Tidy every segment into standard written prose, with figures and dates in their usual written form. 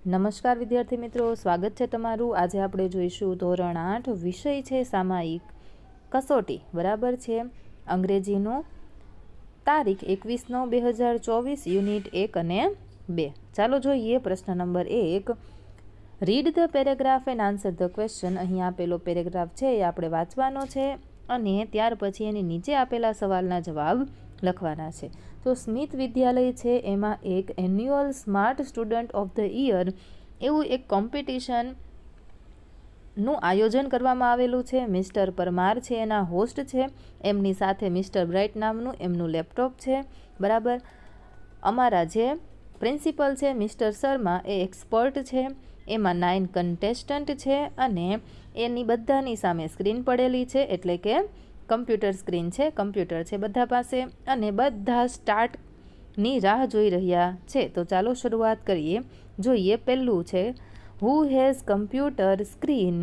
નમસ્કાર વિદ્યાર્થી મિત્રો, સ્વાગત છે તમારું। આજે આપણે જોઈશું ધોરણ 8 વિષય છે સામાયિક કસોટી, બરાબર છે। અંગ્રેજીનું તારીખ 21/9/2024, યુનિટ 1 અને 2। ચાલો જોઈએ પ્રશ્ન number 1। Read the paragraph and answer the question. અહીં આપેલો પેરેગ્રાફ છે એ આપણે વાંચવાનો છે અને ત્યાર પછી એની નીચે આપેલા સવાલના જવાબ લખવાના છે। તો સ્મિથ વિદ્યાલય છે એમાં એક annual smart student of the year એવું એક કોમ્પિટિશનનું આયોજન કરવામાં આવેલું છે। મિસ્ટર પરમાર છે એના હોસ્ટ છે, એમની સાથે મિસ્ટર બ્રાઇટ નામનું એમનું લેપટોપ છે, બરાબર। અમારા જે પ્રિન્સિપલ છે મિસ્ટર શર્મા એ એક્સપર્ટ છે, એમાં 9 કન્ટેસ્ટન્ટ છે અને એની બધાની સામે સ્ક્રીન પડેલી છે, એટલે કે કમ્પ્યુટર સ્ક્રીન છે, કમ્પ્યુટર છે બધા પાસે અને બધા સ્ટાર્ટની રાહ જોઈ રહ્યા છે। તો ચાલો શરૂઆત કરીએ। જોઈએ પહેલું છે who has computer screen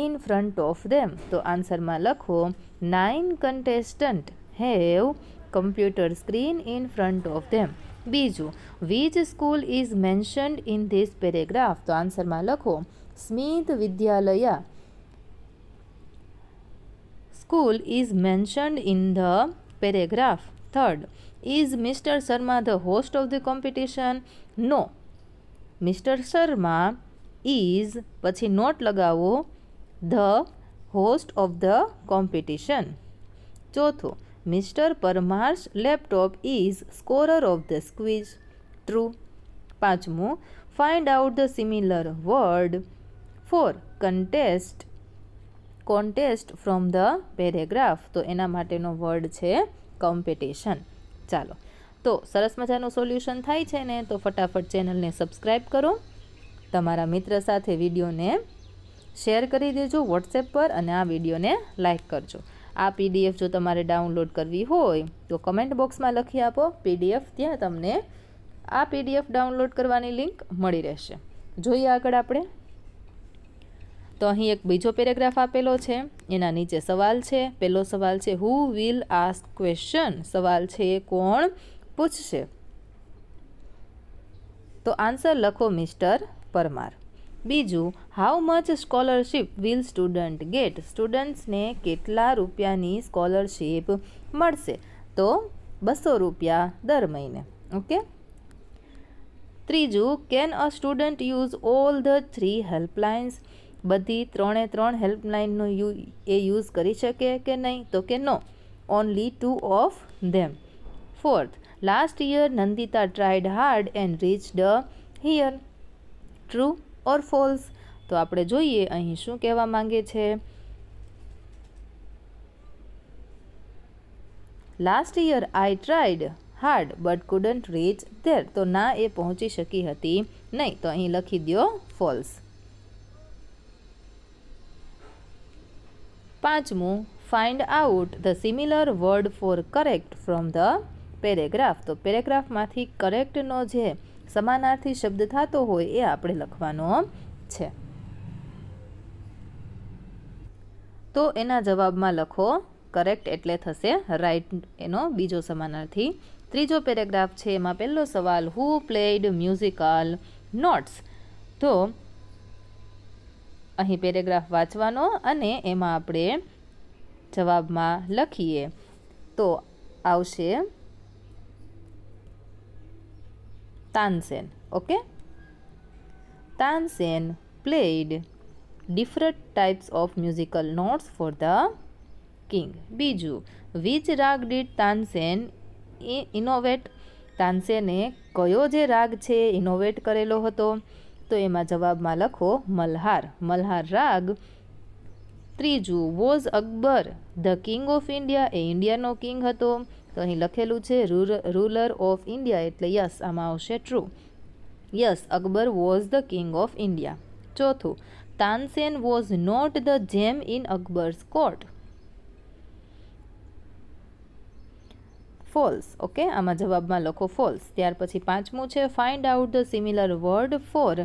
in front of them. તો આન્સરમાં લખો 9 contestant have computer screen in front of them. બીજું, which school is mentioned in this paragraph. તો આન્સરમાં લખો Smith Vidyalaya School is mentioned in the paragraph. Third, is Mr. Sharma the host of the competition? No. Mr. Sharma is, પછી not લગાવો, the host of the competition. ચોથું, Mr. Parmar's laptop is scorer of the quiz. True. પાંચમું, find out the similar word for contest from the paragraph। તો એના માટેનો word છે competition. ચાલો, તો સરસ મજાનું સોલ્યુશન થાય છે ને, તો ફટાફટ ચેનલને સબસ્ક્રાઈબ કરો, તમારા મિત્ર સાથે વિડીયોને શેર કરી દેજો વોટ્સએપ પર અને આ વિડીયોને લાઈક કરજો। આ પીડીએફ જો તમારે ડાઉનલોડ કરવી હોય તો કમેન્ટ બોક્સમાં લખી આપો પીડીએફ, ત્યાં તમને આ પીડીએફ ડાઉનલોડ કરવાની લિંક મળી રહેશે। જોઈએ આગળ આપણે। તો અહીં એક બીજો પેરેગ્રાફ આપેલો છે, એના નીચે સવાલ છે। પહેલો સવાલ છે હુ વિલ આસ્ક ક્વેશ્ચન। સવાલ છે એ કોણ પૂછશે? તો આન્સર લખો મિસ્ટર પરમાર। બીજું, how much scholarship will student get. સ્ટુડન્ટ્સને કેટલા રૂપિયાની સ્કોલરશીપ મળશે? તો 200 રૂપિયા દર મહિને, ઓકે। ત્રીજું, can a student use all the 3 helplines. બધી 3 હેલ્પલાઇનનો એ યુઝ કરી શકે કે નહીં? તો કે no, only 2 of them. Fourth, last year Nandita tried hard and reached here. True or false? તો આપણે જોઈએ અહીં શું કહેવા માંગે છે। Last year I tried hard but couldn't reach there. તો ના, એ પહોંચી શકી હતી નહીં, તો અહીં લખી દો ફોલ્સ। પાંચમું, find out the similar word four correct from the paragraph. તો પેરેગ્રાફમાંથી કરેક્ટનો જે સમાનાર્થી શબ્દ થતો હોય એ આપણે લખવાનો છે। તો એના જવાબમાં લખો કરેક્ટ એટલે થશે રાઇટ, એનો બીજો સમાનાર્થી। ત્રીજો પેરેગ્રાફ છે એમાં પહેલો સવાલ હુ પ્લેડ મ્યુઝિકલ નોટ્સ। તો અહીં પેરેગ્રાફ વાંચવાનો અને એમાં આપણે જવાબમાં લખીએ તો આવશે Tansen, okay. Tansen played different types of musical notes for the king. બીજું, વિચ રાગ ડીડ તાનસેન ઇનોવેટ। તાનસેને કયો જે રાગ છે ઇનોવેટ કરેલો હતો? તો એમાં જવાબમાં લખો મલ્હાર, મલ્હાર રાગ। ત્રીજું, was Akbar the king of India. એ ઇન્ડિયાનો કિંગ હતો, તો અહીં લખેલું છે રૂલર ઓફ ઇન્ડિયા, એટલે યસ આમાં આવશે true. Yes, Akbar was the king of India. ચોથું, Tansen was not the gem in Akbar's court. False, okay, આમાં જવાબમાં લખો ફોલ્સ। ત્યાર પછી પાંચમું છે find out the similar word for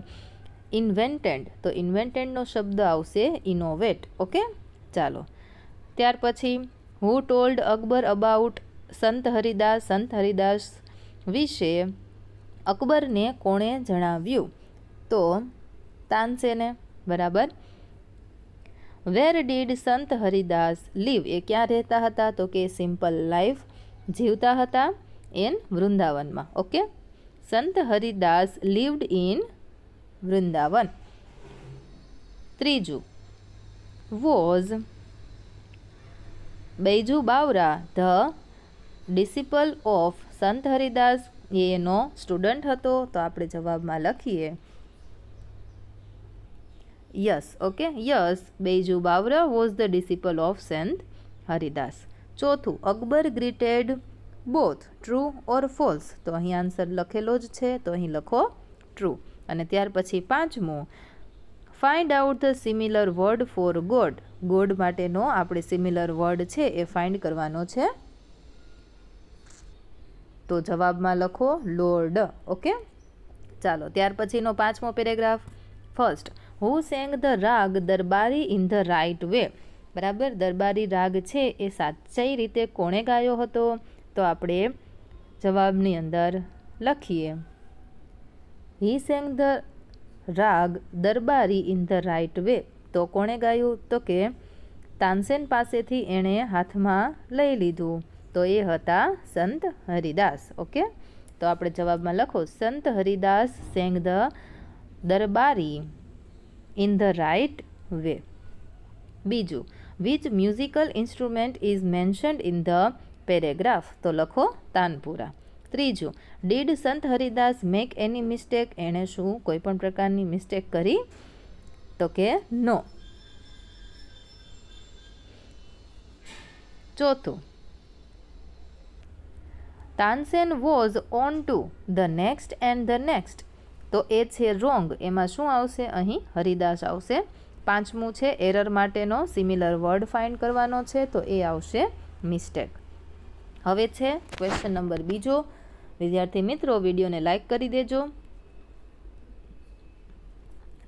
invented. તો ઇન્વેન્ટેડનો શબ્દ આવશે ઇનોવેટ, ઓકે। ચાલો, ત્યાર પછી હુ ટોલ્ડ અકબર અબાઉટ સંત હરિદાસ। સંત હરિદાસ વિશે અકબરને કોણે જણાવ્યું? તો તાનસેને, બરાબર. વેર ડીડ સંત હરિદાસ લીવ, એ ક્યાં રહેતા હતા? તો કે સિમ્પલ લાઈફ જીવતા હતા ઇન વૃંદાવનમાં. ઓકે, સંત હરિદાસ લીવડ ઇન વૃંદાવન. ત્રીજું, was Baiju Bawra the disciple of Sant Haridas, એ એનો સ્ટુડન્ટ હતો. તો આપણે જવાબમાં લખીએ yes. Okay, yes, Baiju Bawra was the disciple of Sant Haridas. ચોથું, Akbar greeted both true or false, તો અહીં આન્સર લખેલો જ છે, તો અહીં લખો ટ્રુ. અને ત્યાર પછી પાંચમું, find out the similar word four God, God માટેનો આપણે સિમિલર વર્ડ છે એ ફાઇન્ડ કરવાનો છે. તો જવાબમાં લખો લોર્ડ. ઓકે, ચાલો ત્યાર પછીનો પાંચમો paragraph. First, who sang the રાગ દરબારી ઇન ધ રાઇટ વે, બરાબર. દરબારી રાગ છે એ સાચી રીતે કોણે ગાયો હતો? તો આપણે જવાબની અંદર લખીએ હી સેંગ ધ રાગ દરબારી ઇન ધ રાઇટ વે. તો કોણે ગાયું? તો કે તાનસેન પાસેથી એણે હાથમાં લઈ લીધું, તો એ હતા સંત હરિદાસ. ઓકે, તો આપણે જવાબમાં લખો Sant Haridas sang the Darbari in the right way. બીજું, which musical instrument is mentioned in the paragraph, તો લખો તાનપુરા. ત્રીજું, ડીડ સંત હરિદાસ મેક એની મિસ્ટેક, એણે શું કોઈ પણ પ્રકારની મિસ્ટેક કરી? તો કે નો. ચોથું, Tansen was on to the next and the next, તો એ છે રોંગ, એમાં શું આવશે? અહીં હરિદાસ આવશે. પાંચમું છે એરર માટેનો સિમિલર વર્ડ ફાઇન્ડ કરવાનો છે, તો એ આવશે મિસ્ટેક. હવે છે ક્વેશ્ચન નંબર બીજો. વિદ્યાર્થી મિત્રો, વિડીયોને લાઇક કરી દેજો.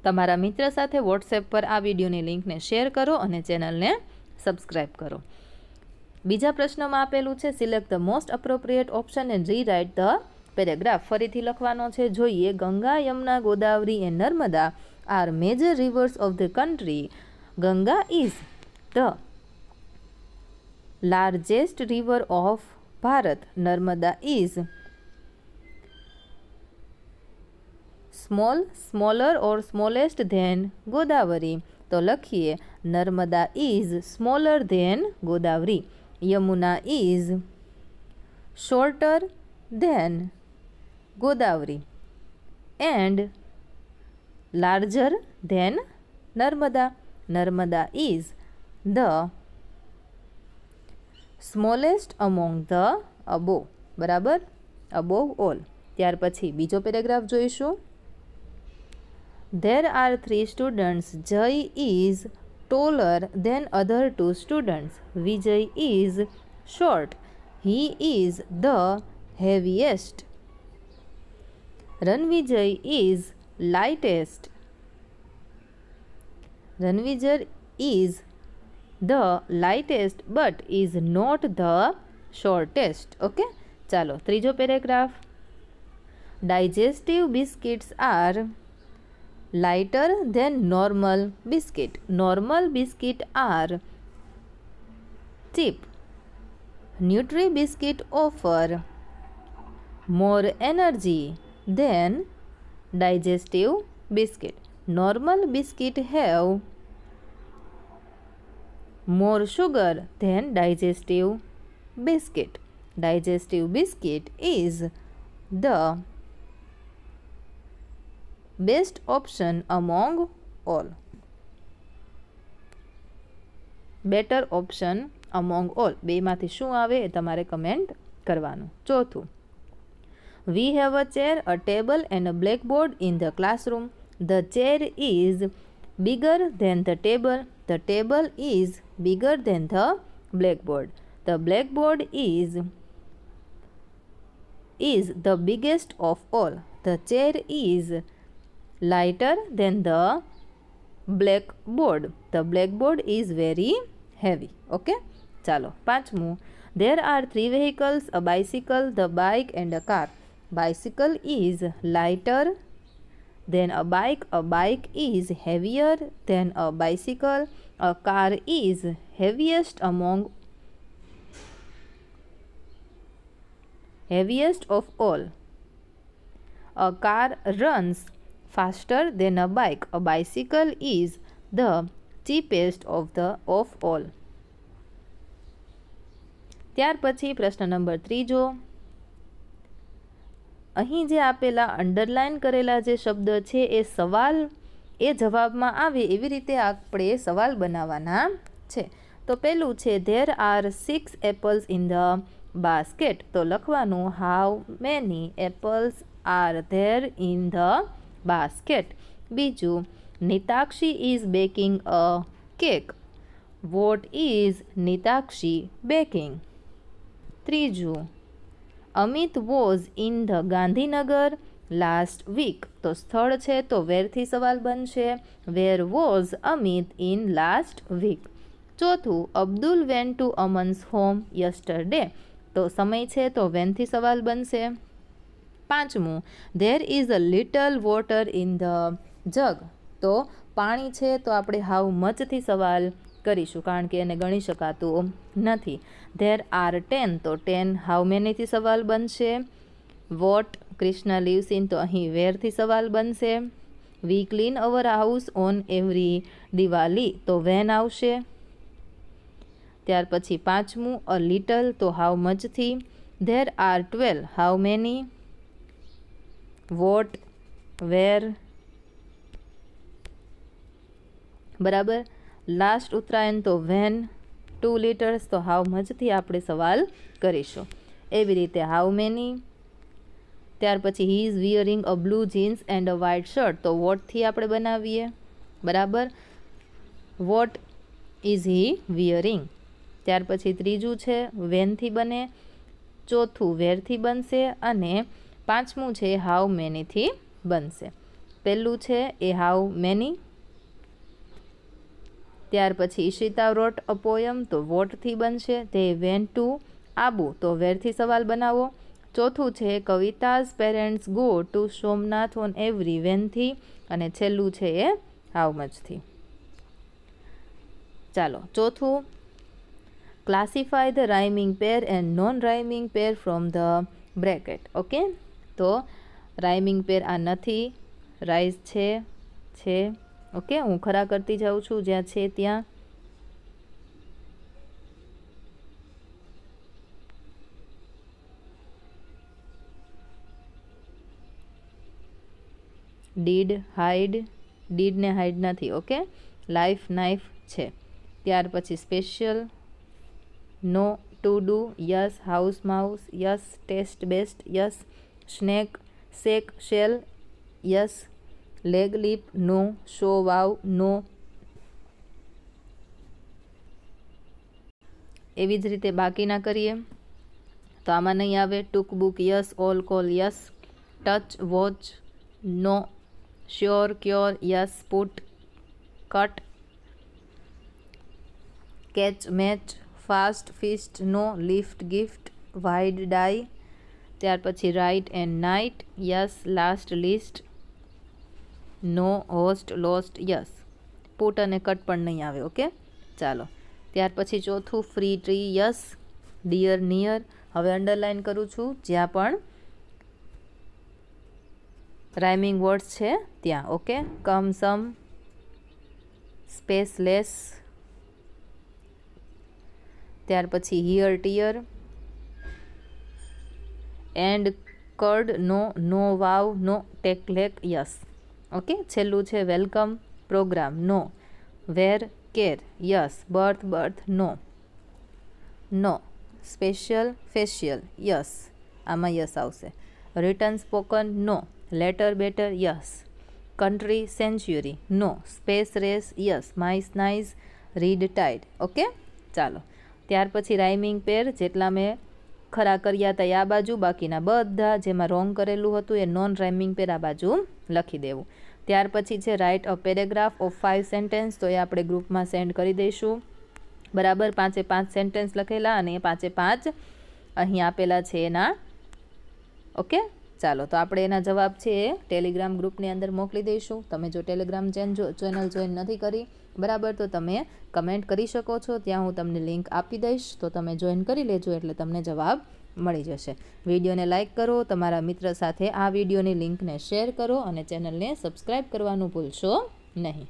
તમારા મિત્ર સાથે વોટ્સએપ પર આ વિડીયોની લિંકને શેર કરો અને ચેનલને સબસ્ક્રાઈબ કરો. બીજા પ્રશ્નમાં આપેલું છે select the most appropriate option and rewrite the paragraph. ફરીથી લખવાનો છે. જોઈએ, Ganga, Yamuna, Godavari and Narmada are major rivers of the country. Ganga is the largest river of Bharat. Narmada is smaller or smallest than Godavari. તો લખીએ Narmada is smaller than Godavari. Yamuna is shorter than Godavari and larger than Narmada. Narmada is the smallest among the above, બરાબર, above all. ત્યાર પછી બીજો paragraph જોઈશું. There are 3 students. Jay is taller than other 2 students. Vijay is short. He is the heaviest. Ranvijay is lightest. Ranvijay is the lightest but is not the shortest. Okay, ચાલો ત્રીજો paragraph. Digestive biscuits are lighter than normal biscuit. Normal biscuit are cheap. Nutri biscuit offer more energy than digestive biscuit. Normal biscuit have more sugar than digestive biscuit. Digestive biscuit is the best option among all. Better option among all. બેમાંથી શું આવે એ તમારે comment કરવાનું. ચોથું, we have a chair, a table and a blackboard in the classroom. The chair is bigger than the table. The table is bigger than the blackboard. The blackboard is the biggest of all. The chair is lighter than the blackboard. The blackboard is very heavy. Okay, ચાલો પાંચમું. There are 3 vehicles, a bicycle, the bike and a car. Bicycle is lighter than a bike. A bike is heavier than a bicycle. A car is heaviest of all. A car runs faster than a bike. A bicycle is the cheapest of all. ત્યાર પછી પ્રશ્ન number 3 અહીં જે આપેલા underline કરેલા જે શબ્દ છે એ સવાલ એ જવાબમાં આવે એવી રીતે આપણે સવાલ બનાવવાના છે. તો પહેલું છે there are 6 apples in the basket. તો લખવાનું how many apples are there in the basket. બીજું Nitakshi is baking a cake. What is Nitakshi baking? ત્રીજું Amit was in the Gandhinagar last week. તો સ્થળ છે તો વેરથી સવાલ બનશે where was Amit in last week. ચોથું Abdul went to Aman's home yesterday. તો સમય છે તો વેનથી સવાલ બનશે. પાંચમું there is a little water in the jug. તો પાણી છે તો આપણે હાઉ મચથી સવાલ કરીશું કારણ કે એને ગણી શકાતું નથી. There are 10. તો 10 હાઉ મેનીથી સવાલ બનશે. What Krishna lives in. તો અહીં વેરથી સવાલ બનશે. We clean our house on every Diwali. તો વેન આવશે. ત્યાર પછી પાંચમું અ લિટલ. તો હાઉ મચથી. There are 12. How many. What where. બરાબર. લાસ્ટ ઉત્તરાયણ તો વેન. 2 લીટર્સ. તો હાઉ મચથી આપણે સવાલ કરીશું. એવી રીતે હાઉ મેની. ત્યાર પછી he is wearing a blue jeans and a white shirt. તો વોટથી આપણે બનાવીએ. બરાબર. What is he wearing. ત્યાર પછી ત્રીજું છે વેનથી બને. ચોથું વેરથી બનશે અને પાંચમું છે હાઉ મેનીથી બનશે. પહેલું છે એ હાઉ મેની. ત્યાર પછી ઈશિતા રોટ અ પોયમ. તો વોટથી બનશે. તે વેન ટુ આબુ. તો વેરથી સવાલ બનાવો. ચોથું છે Kavita's parents go to Somnath on every. વેનથી. અને છેલ્લું છે એ હાઉ મચથી. ચાલો ચોથું classify the rhyming pair and non rhyming pair from the bracket. Okay. તો રાઇમિંગ પેર આ નથી. રાઇઝ છે. ઓકે. હું ખરા કરતી જાઉં છું જ્યાં છે ત્યાં. Did hide. ડીડ ને હાઈડ નથી. ઓકે. લાઈફ નાઇફ છે. ત્યાર પછી special. No. To do yes. House mouse yes. Test best yes. Snake shake shell yes. Leg leap no. Show wow no. એવી જ રીતે બાકીના કરીએ તો આમાં નહીં આવે. Took book yes. All call yes. Touch watch no. Sure cure yes. Put cut. Catch match. Fast fist no. Lift gift. Wide die. ત્યાર પછી right and night yes. Last list no. Host lost yes. Put અને cut પણ નહીં આવે. Okay. ચાલો ત્યાર પછી ચોથું free tree yes. Dear near. હવે અંડરલાઇન કરું છું જ્યાં પણ રાઇમિંગ વર્ડ્સ છે ત્યાં. Okay. Come sum. Space lace. ત્યાર પછી here tear. End curd no. No wow no. Take lake yes. Okay. છેલ્લું છે welcome. Programme no. Where care yes. Birth no. Special facial yes. આમાં યસ આવશે. Written spoken no. Letter better yes. Country century no. Space race yes. Mice nice. Read tide. Okay. ચાલો ત્યાર પછી rhyming pair જેટલા મેં ખરા કર્યા હતા એ આ બાજુ. બાકીના બધા જેમાં રોંગ કરેલું હતું એ નોન રાઇમિંગ પેર આ બાજુ લખી દેવું. ત્યાર પછી છે write a paragraph of 5 sentence. તો એ આપણે ગ્રુપમાં સેન્ડ કરી દઈશું. બરાબર. 5 સેન્ટેન્સ લખેલા અને એ 5 અહીં આપેલા છે એના ઓકે ચાલો તો આપણે એના જવાબ છે એ ટેલિગ્રામ ગ્રુપની અંદર મોકલી દઈશું. તમે જો ટેલિગ્રામ ચેનલ જોઈન નથી કરી બરાબર, તો તમે કમેન્ટ કરી શકો છો, ત્યાં હું તમને લિંક આપી દઈશ, તો તમે જોઈન કરી લેજો એટલે તમને જવાબ મળી જશે. વિડીયોને લાઇક કરો, તમારા મિત્ર સાથે આ વિડીયોની લિંકને શેર કરો અને ચેનલને સબસ્ક્રાઈબ કરવાનું ભૂલશો નહીં.